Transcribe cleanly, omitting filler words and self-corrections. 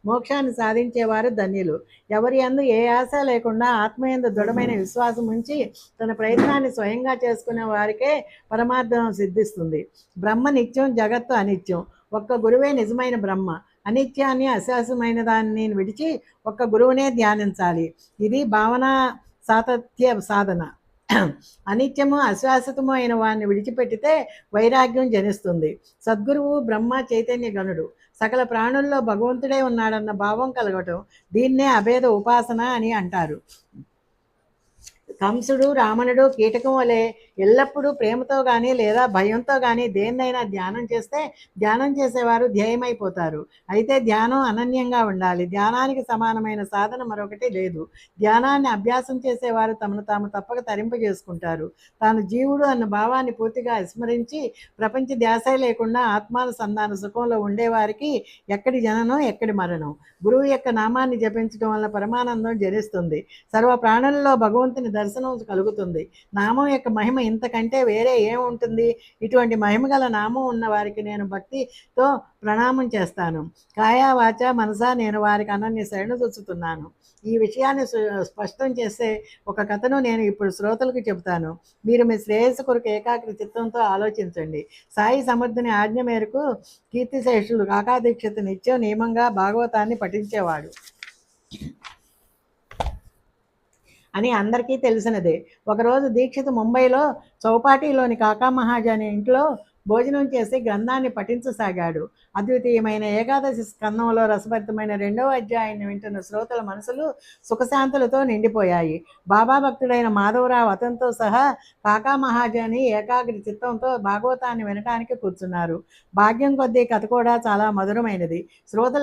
మోక్షాన్ని సాధించేవారు ధన్యులు. ఎవరి యందు ఏ ఆశ లేకుండా ఆత్మయందు దృఢమైన విశ్వాసం ఉంచి తన ప్రయత్నాన్ని స్వయంగా చేసుకునే వారికే పరమార్థం సిద్ధిస్తుంది. బ్రహ్మ నిత్యం, జగత్తు అనిత్యం. ఒక్క గురువే నిజమైన బ్రహ్మ. అనిత్యాన్ని, అశాశ్వతమైన దాన్ని విడిచి ఒక్క గురువునే ధ్యానించాలి. ఇది భావన సాతత్య సాధన. అనిత్యము, అశాశ్వతము అయిన వారిని విడిచిపెట్టితే వైరాగ్యం జనిస్తుంది. సద్గురువు బ్రహ్మ చైతన్య గణుడు. సకల ప్రాణుల్లో భగవంతుడే ఉన్నాడన్న భావం కలగటం, దీన్నే అభేద ఉపాసన అని అంటారు. కంసుడు, రావణుడు కీటకం వలె ఎల్లప్పుడూ ప్రేమతో కానీ లేదా భయంతో కానీ దేన్నైనా ధ్యానం చేస్తే ధ్యానం చేసేవారు ధ్యేయమైపోతారు. అయితే ధ్యానం అనన్యంగా ఉండాలి. ధ్యానానికి సమానమైన సాధన మరొకటి లేదు. ధ్యానాన్ని అభ్యాసం చేసేవారు తమను తాము తప్పక తరింపజేసుకుంటారు. తాను జీవుడు అన్న భావాన్ని పూర్తిగా విస్మరించి ప్రపంచ ధ్యాస లేకుండా ఆత్మానుసంధాన సుఖంలో ఉండేవారికి ఎక్కడి జననం, ఎక్కడి మరణం. గురువు యొక్క నామాన్ని జపించడం వల్ల పరమానందం జనిస్తుంది. సర్వ ప్రాణులలో భగవంతుని దర్శనం కలుగుతుంది. నామం యొక్క మహిమ ఇంతకంటే వేరే ఏముంటుంది? ఇటువంటి మహిమ గల నామం ఉన్న వారికి నేను భక్తితో ప్రణామం చేస్తాను. కాయ, వాచ, మనస నేను వారికి అనన్య శరణు చూస్తున్నాను. ఈ విషయాన్ని స్పష్టం చేసే ఒక కథను నేను ఇప్పుడు శ్రోతలకు చెబుతాను. మీరు మీ శ్రేయస్సు కొరకు ఏకాగ్ర చిత్తంతో ఆలోచించండి. సాయి సమర్థుని ఆజ్ఞ మేరకు కీర్తిశేషులు కాకాదీక్షితు నిత్యం నియమంగా భాగవతాన్ని పఠించేవాడు అని అందరికీ తెలిసినదే. ఒకరోజు దీక్షితు ముంబైలో చౌపాటీలోని కాకా మహాజని ఇంట్లో భోజనం చేసి గ్రంథాన్ని పఠించసాగాడు. అద్వితీయమైన ఏకాదశి స్కందంలో రసభరితమైన 2వ అధ్యాయాన్ని వింటున్న శ్రోతల మనసులు సుఖశాంతులతో నిండిపోయాయి. బాబా భక్తుడైన మాధవరావు అతనితో సహా కాకా మహాజని ఏకాగ్ర చిత్తంతో భాగవతాన్ని వినటానికి కూర్చున్నారు. భాగ్యం కొద్దీ కథ కూడా చాలా మధురమైనది. శ్రోతల